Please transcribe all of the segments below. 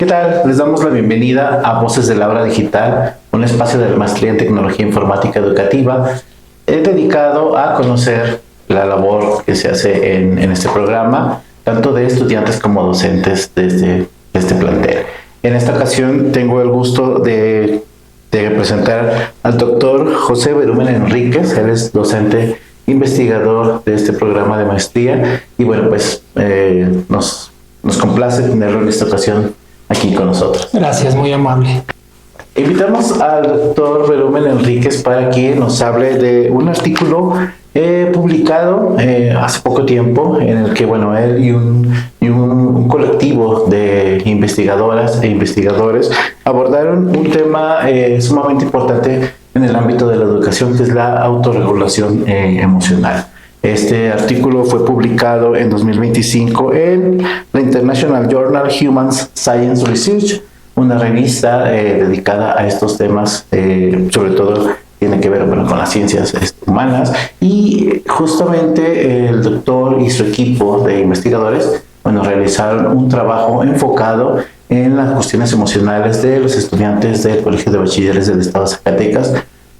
¿Qué tal? Les damos la bienvenida a Voces del Aula Digital, un espacio de la Maestría en Tecnología Informática Educativa dedicado a conocer la labor que se hace en este programa, tanto de estudiantes como docentes de este plantel. En esta ocasión tengo el gusto de presentar al doctor José Berumen Enríquez. Él es docente investigador de este programa de maestría y bueno, pues nos complace tenerlo en esta ocasión aquí con nosotros. Gracias, muy amable. Invitamos al doctor Berumen Enríquez para que nos hable de un artículo publicado hace poco tiempo, en el que bueno, él y un colectivo de investigadoras e investigadores abordaron un tema sumamente importante en el ámbito de la educación, que es la autorregulación emocional. Este artículo fue publicado en 2025 en la International Journal Human Science Research, una revista dedicada a estos temas, sobre todo tiene que ver con las ciencias humanas, y justamente el doctor y su equipo de investigadores realizaron un trabajo enfocado en las cuestiones emocionales de los estudiantes del Colegio de Bachilleres del Estado de Zacatecas,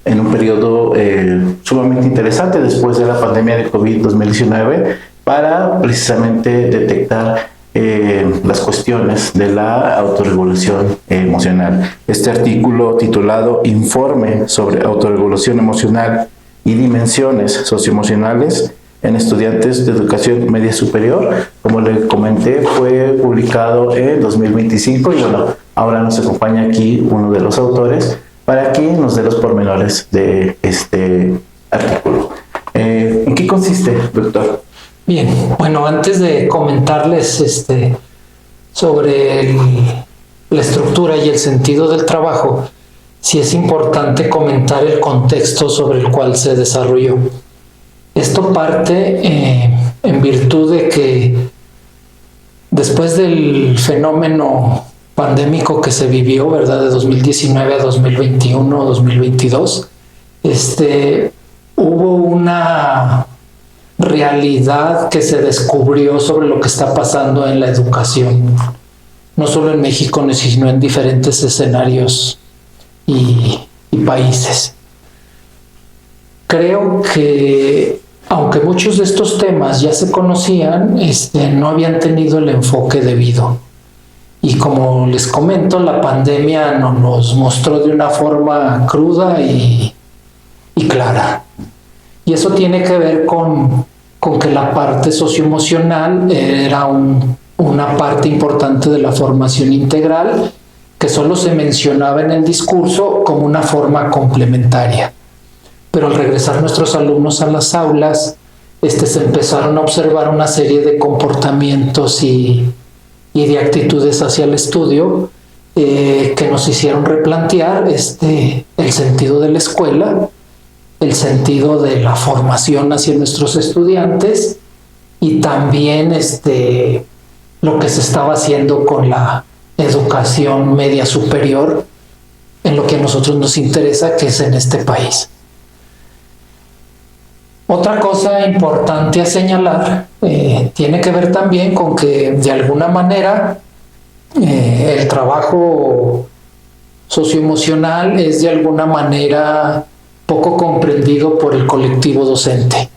en un periodo sumamente interesante después de la pandemia de COVID-2019, para precisamente detectar las cuestiones de la autorregulación emocional. Este artículo, titulado Informe sobre autorregulación emocional y dimensiones socioemocionales en estudiantes de educación media superior, como le comenté, fue publicado en 2025 y bueno, ahora nos acompaña aquí uno de los autores para que nos dé los pormenores de este artículo. ¿En qué consiste, doctor? Bien, bueno, antes de comentarles sobre la estructura y el sentido del trabajo, sí es importante comentar el contexto sobre el cual se desarrolló. Esto parte en virtud de que después del fenómeno pandémico que se vivió, ¿verdad?, de 2019 a 2021, 2022, hubo una realidad que se descubrió sobre lo que está pasando en la educación, no solo en México, sino en diferentes escenarios y países. Creo que, aunque muchos de estos temas ya se conocían, no habían tenido el enfoque debido. Y como les comento, la pandemia nos los mostró de una forma cruda y clara. Y eso tiene que ver con que la parte socioemocional era una parte importante de la formación integral, que solo se mencionaba en el discurso como una forma complementaria. Pero al regresar nuestros alumnos a las aulas, se empezaron a observar una serie de comportamientos y de actitudes hacia el estudio que nos hicieron replantear el sentido de la escuela, el sentido de la formación hacia nuestros estudiantes y también lo que se estaba haciendo con la educación media superior en lo que a nosotros nos interesa, que es en este país. Otra cosa importante a señalar tiene que ver también con que de alguna manera el trabajo socioemocional es de alguna manera poco comprendido por el colectivo docente.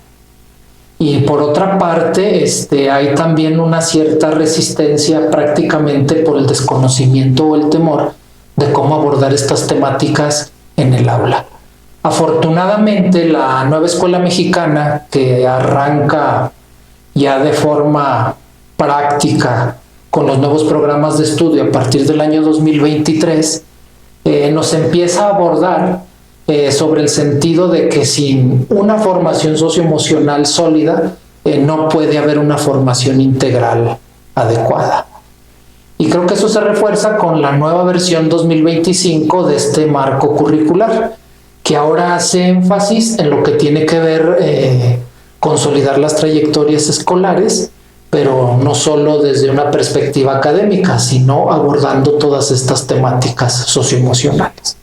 Y por otra parte, hay también una cierta resistencia, prácticamente por el desconocimiento o el temor de cómo abordar estas temáticas en el aula. Afortunadamente, la nueva escuela mexicana, que arranca ya de forma práctica con los nuevos programas de estudio a partir del año 2023, nos empieza a abordar sobre el sentido de que sin una formación socioemocional sólida no puede haber una formación integral adecuada. Y creo que eso se refuerza con la nueva versión 2025 de este marco curricular, que ahora hace énfasis en lo que tiene que ver consolidar las trayectorias escolares, pero no solo desde una perspectiva académica, sino abordando todas estas temáticas socioemocionales.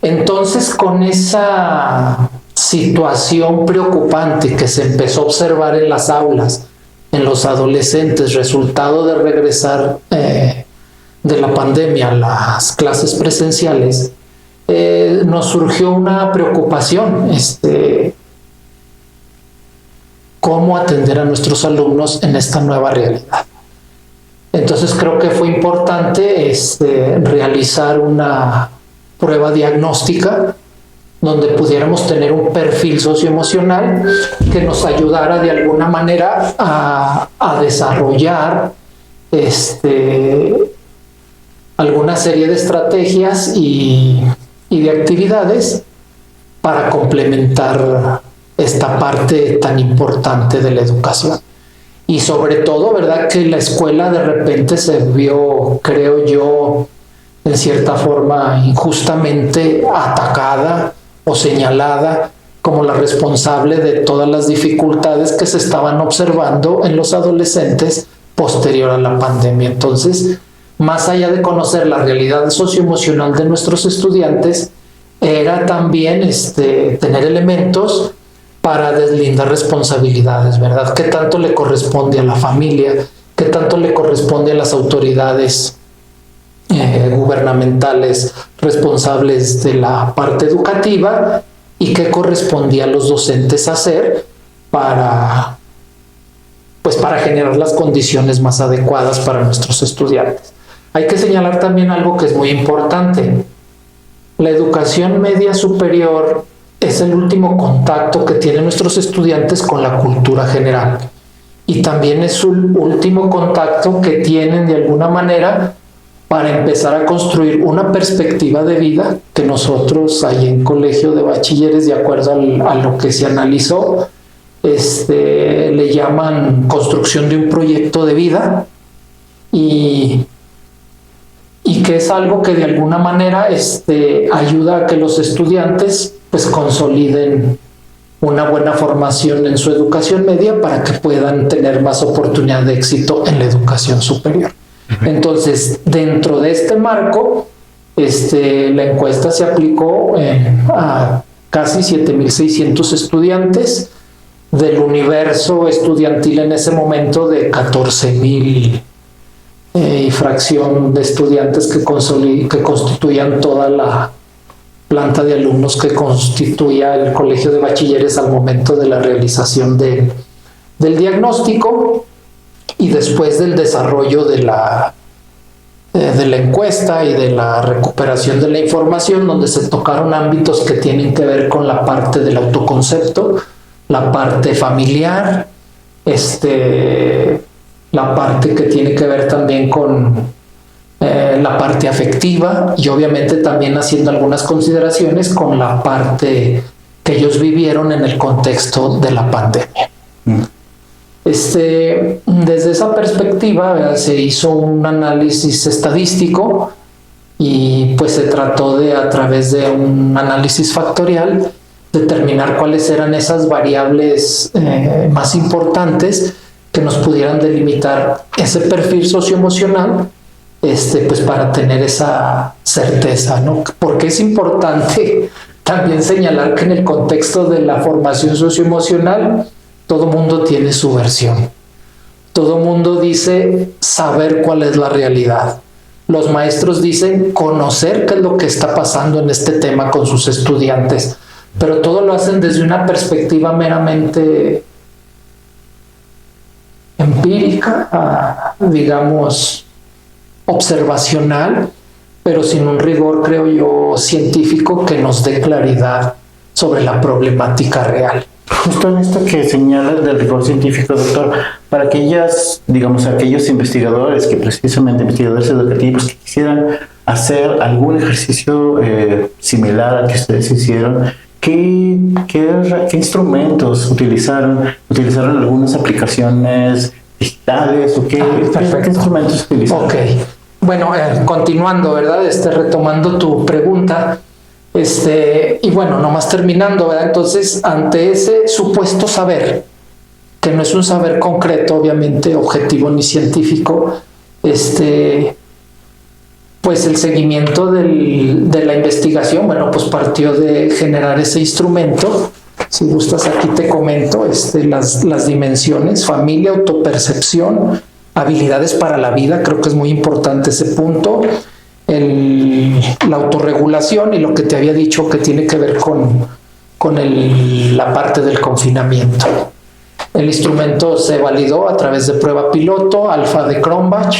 Entonces, con esa situación preocupante que se empezó a observar en las aulas, en los adolescentes, resultado de regresar de la pandemia las clases presenciales, nos surgió una preocupación, cómo atender a nuestros alumnos en esta nueva realidad. Entonces creo que fue importante realizar una prueba diagnóstica donde pudiéramos tener un perfil socioemocional que nos ayudara de alguna manera a desarrollar alguna serie de estrategias y de actividades para complementar esta parte tan importante de la educación. Y sobre todo, ¿verdad?, que la escuela de repente se vio, creo yo, en cierta forma injustamente atacada o señalada como la responsable de todas las dificultades que se estaban observando en los adolescentes posterior a la pandemia. Entonces, más allá de conocer la realidad socioemocional de nuestros estudiantes, era también tener elementos para deslindar responsabilidades, ¿verdad? ¿Qué tanto le corresponde a la familia? ¿Qué tanto le corresponde a las autoridades gubernamentales responsables de la parte educativa? ¿Y qué correspondía a los docentes hacer para generar las condiciones más adecuadas para nuestros estudiantes? Hay que señalar también algo que es muy importante. La educación media superior es el último contacto que tienen nuestros estudiantes con la cultura general. Y también es un último contacto que tienen de alguna manera para empezar a construir una perspectiva de vida que nosotros ahí en Colegio de Bachilleres, de acuerdo a lo que se analizó, le llaman construcción de un proyecto de vida y que es algo que de alguna manera ayuda a que los estudiantes pues consoliden una buena formación en su educación media para que puedan tener más oportunidad de éxito en la educación superior. Entonces, dentro de este marco, la encuesta se aplicó a casi 7,600 estudiantes del universo estudiantil en ese momento de 14,000 y fracción de estudiantes que constituían toda la planta de alumnos que constituía el Colegio de Bachilleres al momento de la realización del diagnóstico y después del desarrollo de la encuesta y de la recuperación de la información, donde se tocaron ámbitos que tienen que ver con la parte del autoconcepto, la parte familiar, la parte que tiene que ver también con la parte afectiva y obviamente también haciendo algunas consideraciones con la parte que ellos vivieron en el contexto de la pandemia. Desde esa perspectiva se hizo un análisis estadístico y pues se trató de, a través de un análisis factorial, determinar cuáles eran esas variables más importantes que nos pudieran delimitar ese perfil socioemocional, pues para tener esa certeza, ¿no? Porque es importante también señalar que en el contexto de la formación socioemocional, todo mundo tiene su versión. Todo mundo dice saber cuál es la realidad. Los maestros dicen conocer qué es lo que está pasando en este tema con sus estudiantes, pero todo lo hacen desde una perspectiva meramente empírica, digamos, observacional, pero sin un rigor, creo yo, científico que nos dé claridad sobre la problemática real. Justo en esto que señalas del rigor científico, doctor, para aquellos investigadores investigadores educativos que quisieran hacer algún ejercicio similar al que ustedes hicieron, ¿qué instrumentos utilizaron? ¿Utilizaron algunas aplicaciones digitales o qué instrumentos utilizaron? Ok, bueno, continuando, ¿verdad? Retomando tu pregunta, y bueno, nomás terminando, ¿verdad? Entonces, ante ese supuesto saber, que no es un saber concreto, obviamente, objetivo ni científico, pues el seguimiento de la investigación, bueno, pues partió de generar ese instrumento. Si gustas, aquí te comento las dimensiones: familia, autopercepción, habilidades para la vida, creo que es muy importante ese punto. La autorregulación y lo que te había dicho que tiene que ver con la parte del confinamiento. El instrumento se validó a través de prueba piloto, alfa de Cronbach.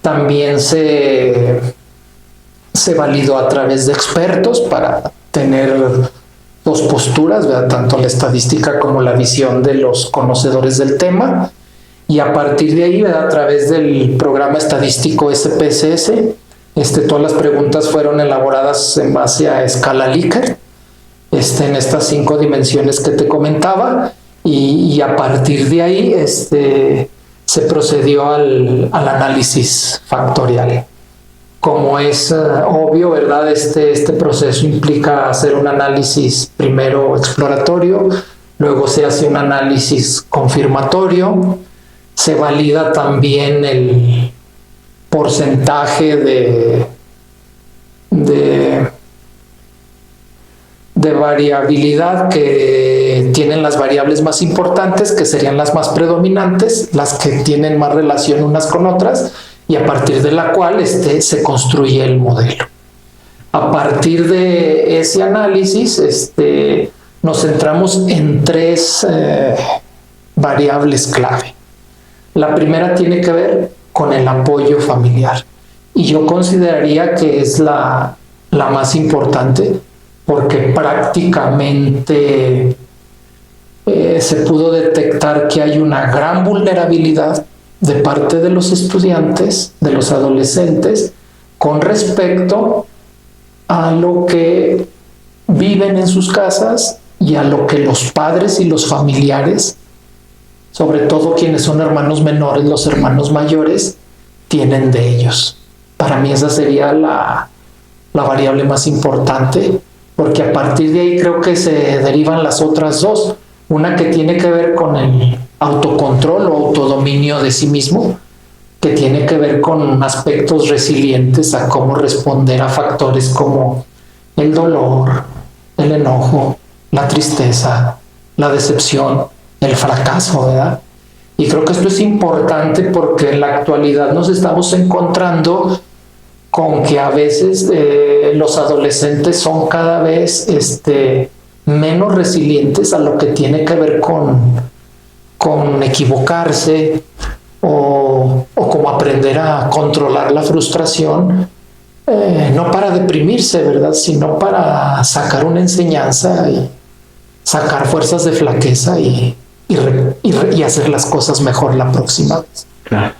También se validó a través de expertos para tener dos posturas, ¿verdad? Tanto la estadística como la visión de los conocedores del tema. Y a partir de ahí, ¿verdad? A través del programa estadístico SPSS, todas las preguntas fueron elaboradas en base a escala Likert, en estas 5 dimensiones que te comentaba, y a partir de ahí se procedió al análisis factorial. Como es obvio, ¿verdad? Este proceso implica hacer un análisis primero exploratorio, luego se hace un análisis confirmatorio, se valida también el porcentaje de variabilidad que tienen las variables más importantes, que serían las más predominantes, las que tienen más relación unas con otras, y a partir de la cual se construye el modelo. A partir de ese análisis nos centramos en 3 variables clave. La primera tiene que ver con el apoyo familiar, y yo consideraría que es la más importante, porque prácticamente se pudo detectar que hay una gran vulnerabilidad de parte de los estudiantes, de los adolescentes, con respecto a lo que viven en sus casas y a lo que los padres y los familiares, sobre todo quienes son hermanos menores, los hermanos mayores, tienen de ellos. Para mí esa sería la variable más importante, porque a partir de ahí creo que se derivan las otras 2. Una que tiene que ver con el autocontrol o autodominio de sí mismo, que tiene que ver con aspectos resilientes a cómo responder a factores como el dolor, el enojo, la tristeza, la decepción, el fracaso, ¿verdad? Y creo que esto es importante porque en la actualidad nos estamos encontrando con que a veces los adolescentes son cada vez menos resilientes a lo que tiene que ver con equivocarse o como aprender a controlar la frustración, no para deprimirse, ¿verdad? Sino para sacar una enseñanza y sacar fuerzas de flaqueza y hacer las cosas mejor la próxima vez. Claro.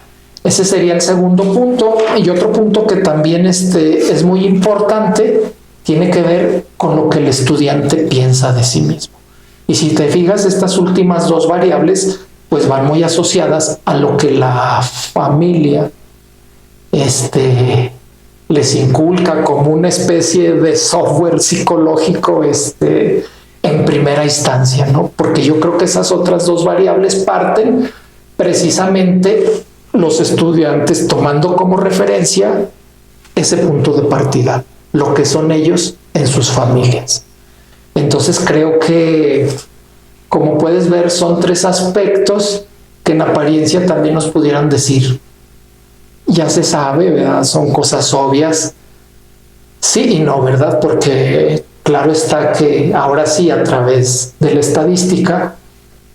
Ese sería el segundo punto. Y otro punto que también es muy importante, tiene que ver con lo que el estudiante piensa de sí mismo. Y si te fijas, estas últimas 2 variables pues van muy asociadas a lo que la familia les inculca como una especie de software psicológico en primera instancia, ¿no? Porque yo creo que esas otras 2 variables parten precisamente los estudiantes tomando como referencia ese punto de partida, lo que son ellos en sus familias. Entonces creo que, como puedes ver, son 3 aspectos que en apariencia también nos pudieran decir, ya se sabe, ¿verdad? Son cosas obvias. Sí y no, ¿verdad? Porque claro está que ahora sí, a través de la estadística,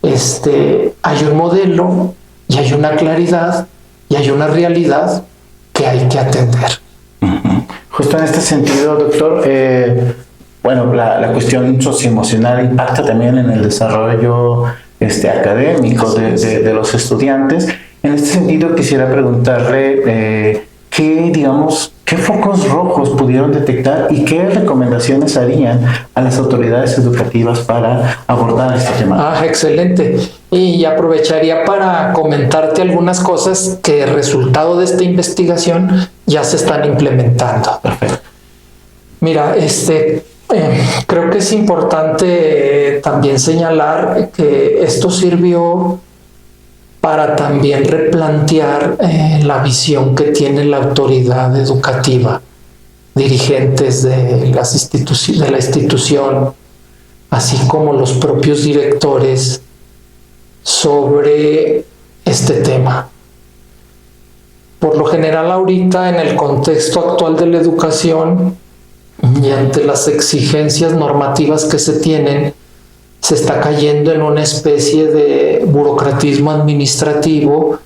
hay un modelo y hay una claridad y hay una realidad que hay que atender. Justo en este sentido, doctor, bueno, la cuestión socioemocional impacta también en el desarrollo académico de los estudiantes. En este sentido, quisiera preguntarle qué focos rojos pudieron detectar y qué recomendaciones harían a las autoridades educativas para abordar este tema. Excelente. Y aprovecharía para comentarte algunas cosas que, resultado de esta investigación, ya se están implementando. Perfecto. Mira, creo que es importante también señalar que esto sirvió para también replantear la visión que tiene la autoridad educativa, dirigentes de la institución, así como los propios directores, sobre este tema. Por lo general ahorita en el contexto actual de la educación y ante las exigencias normativas que se tienen, se está cayendo en una especie de burocratismo administrativo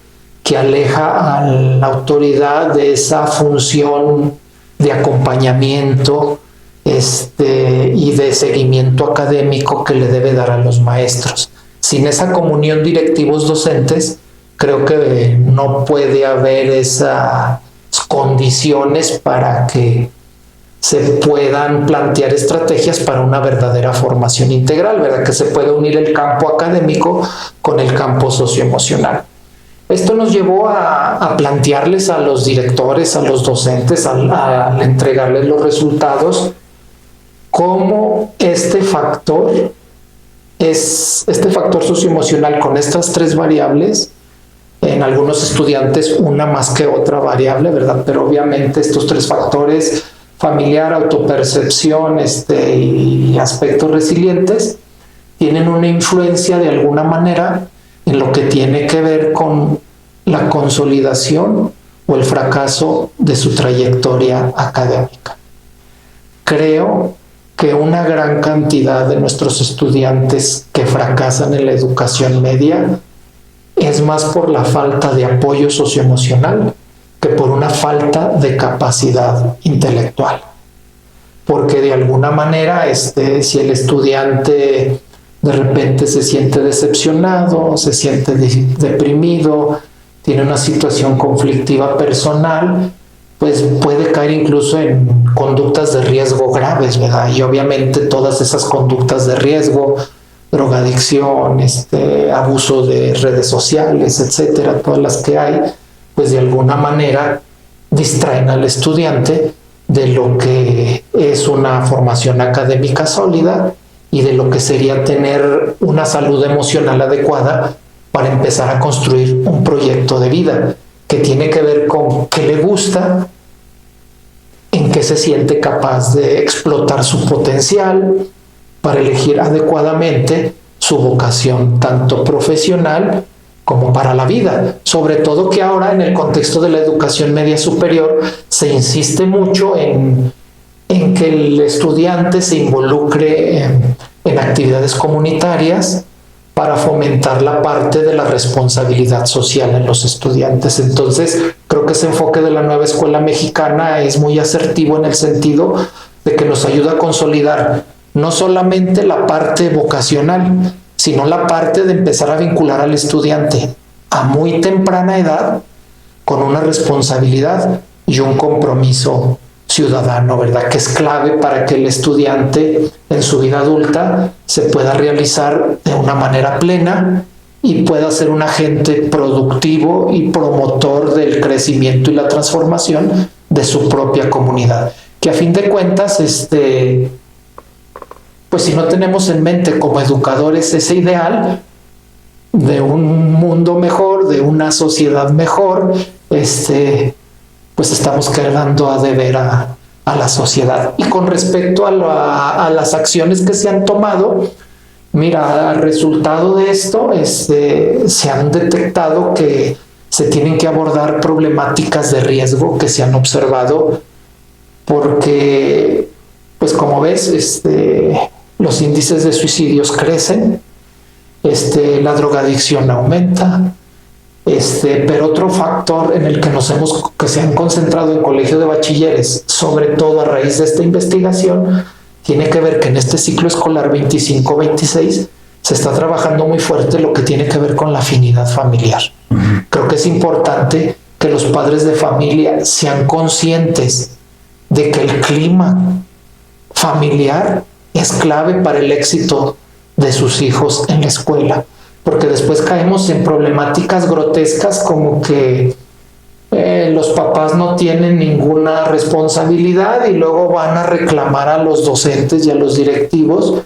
que aleja a la autoridad de esa función de acompañamiento y de seguimiento académico que le debe dar a los maestros. Sin esa comunión directivos docentes, creo que no puede haber esas condiciones para que se puedan plantear estrategias para una verdadera formación integral, ¿verdad? Que se puede unir el campo académico con el campo socioemocional. Esto nos llevó a plantearles a los directores, a los docentes, al entregarles los resultados, cómo este factor socioemocional con estas 3 variables, en algunos estudiantes una más que otra variable, ¿verdad? Pero obviamente estos 3 factores, familiar, autopercepción y aspectos resilientes, tienen una influencia de alguna manera en lo que tiene que ver con la consolidación o el fracaso de su trayectoria académica. Creo que una gran cantidad de nuestros estudiantes que fracasan en la educación media es más por la falta de apoyo socioemocional que por una falta de capacidad intelectual. Porque de alguna manera, si el estudiante de repente se siente decepcionado, se siente deprimido, tiene una situación conflictiva personal, pues puede caer incluso en conductas de riesgo graves, ¿verdad? Y obviamente todas esas conductas de riesgo, drogadicción, abuso de redes sociales, etcétera, todas las que hay, pues de alguna manera distraen al estudiante de lo que es una formación académica sólida y de lo que sería tener una salud emocional adecuada para empezar a construir un proyecto de vida que tiene que ver con qué le gusta, en qué se siente capaz de explotar su potencial para elegir adecuadamente su vocación, tanto profesional como para la vida. Sobre todo que ahora en el contexto de la educación media superior se insiste mucho en que el estudiante se involucre en actividades comunitarias para fomentar la parte de la responsabilidad social en los estudiantes. Entonces, creo que ese enfoque de la nueva escuela mexicana es muy asertivo en el sentido de que nos ayuda a consolidar no solamente la parte vocacional, sino la parte de empezar a vincular al estudiante a muy temprana edad con una responsabilidad y un compromiso ciudadano, ¿verdad? Que es clave para que el estudiante en su vida adulta se pueda realizar de una manera plena y pueda ser un agente productivo y promotor del crecimiento y la transformación de su propia comunidad. Que a fin de cuentas, pues si no tenemos en mente como educadores ese ideal de un mundo mejor, de una sociedad mejor, pues estamos quedando a deber a la sociedad. Y con respecto a las acciones que se han tomado, mira, al resultado de esto, se han detectado que se tienen que abordar problemáticas de riesgo que se han observado porque, pues como ves, los índices de suicidios crecen, la drogadicción aumenta, pero otro factor en el que que se han concentrado en colegios de bachilleres, sobre todo a raíz de esta investigación, tiene que ver que en este ciclo escolar 25-26 se está trabajando muy fuerte lo que tiene que ver con la afinidad familiar. Creo que es importante que los padres de familia sean conscientes de que el clima familiar es clave para el éxito de sus hijos en la escuela, porque después caemos en problemáticas grotescas como que los papás no tienen ninguna responsabilidad y luego van a reclamar a los docentes y a los directivos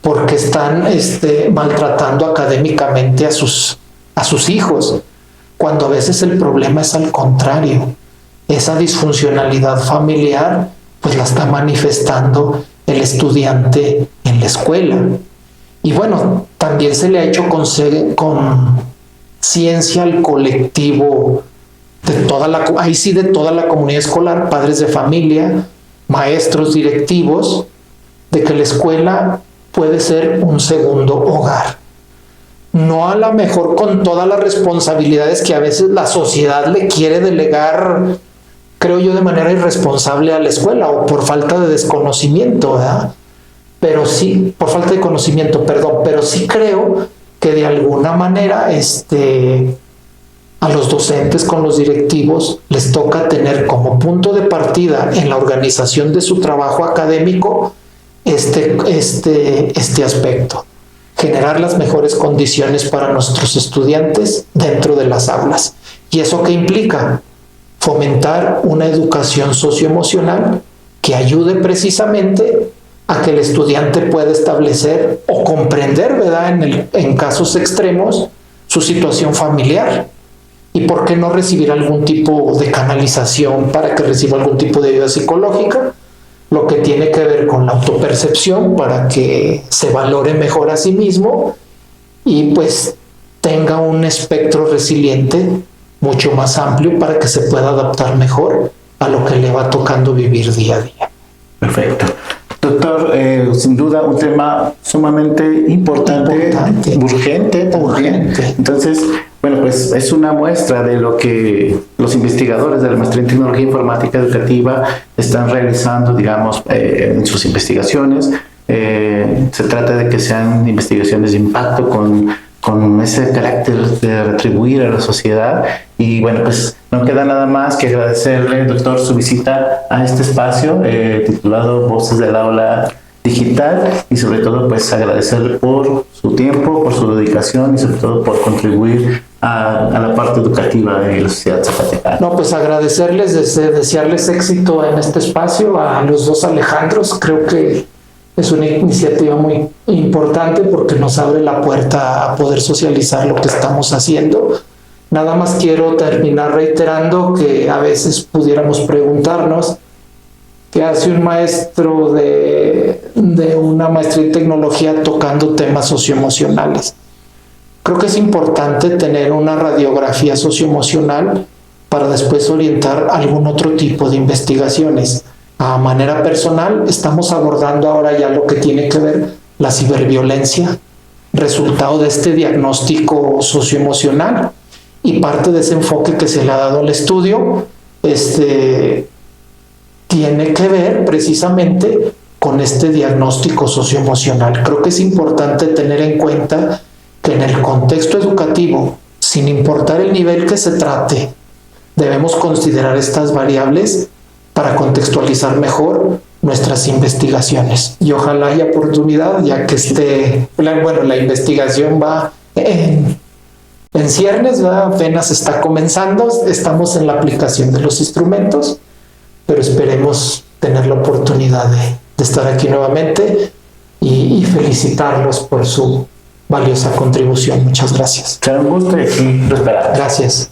porque están maltratando académicamente a sus hijos, cuando a veces el problema es al contrario. Esa disfuncionalidad familiar pues la está manifestando el estudiante en la escuela. Y bueno, también se le ha hecho conciencia al colectivo ahí sí de toda la comunidad escolar, padres de familia, maestros, directivos, de que la escuela puede ser un segundo hogar. No a lo mejor con todas las responsabilidades que a veces la sociedad le quiere delegar, creo yo, de manera irresponsable a la escuela o por falta de desconocimiento, ¿verdad? Pero sí, por falta de conocimiento, perdón, pero sí creo que de alguna manera a los docentes con los directivos les toca tener como punto de partida en la organización de su trabajo académico este aspecto, generar las mejores condiciones para nuestros estudiantes dentro de las aulas. ¿Y eso qué implica? Fomentar una educación socioemocional que ayude precisamente a que el estudiante pueda establecer o comprender, ¿verdad?, en casos extremos, su situación familiar. ¿Y por qué no recibir algún tipo de canalización para que reciba algún tipo de ayuda psicológica? Lo que tiene que ver con la autopercepción para que se valore mejor a sí mismo y pues tenga un espectro resiliente mucho más amplio para que se pueda adaptar mejor a lo que le va tocando vivir día a día. Perfecto. Doctor, sin duda un tema sumamente importante. Urgente también. Entonces, bueno, pues es una muestra de lo que los investigadores de la maestría en tecnología informática educativa están realizando, digamos, en sus investigaciones. Se trata de que sean investigaciones de impacto con ese carácter de retribuir a la sociedad. Y bueno, pues no queda nada más que agradecerle, doctor, su visita a este espacio titulado Voces del Aula Digital, y sobre todo pues agradecerle por su tiempo, por su dedicación y sobre todo por contribuir a la parte educativa de la sociedad zapatecana. No, pues agradecerles, desearles éxito en este espacio a los dos Alejandros. Creo que es una iniciativa muy importante porque nos abre la puerta a poder socializar lo que estamos haciendo. Nada más quiero terminar reiterando que a veces pudiéramos preguntarnos qué hace un maestro de una maestría en tecnología tocando temas socioemocionales. Creo que es importante tener una radiografía socioemocional para después orientar algún otro tipo de investigaciones. A manera personal, estamos abordando ahora ya lo que tiene que ver la ciberviolencia, resultado de este diagnóstico socioemocional, y parte de ese enfoque que se le ha dado al estudio tiene que ver precisamente con este diagnóstico socioemocional. Creo que es importante tener en cuenta que en el contexto educativo, sin importar el nivel que se trate, debemos considerar estas variables para contextualizar mejor nuestras investigaciones. Y ojalá haya oportunidad, ya que la investigación va en ciernes, ¿verdad? Apenas está comenzando, estamos en la aplicación de los instrumentos, pero esperemos tener la oportunidad de estar aquí nuevamente y felicitarlos por su valiosa contribución. Muchas gracias. Será un gusto y aquí lo esperamos. Gracias.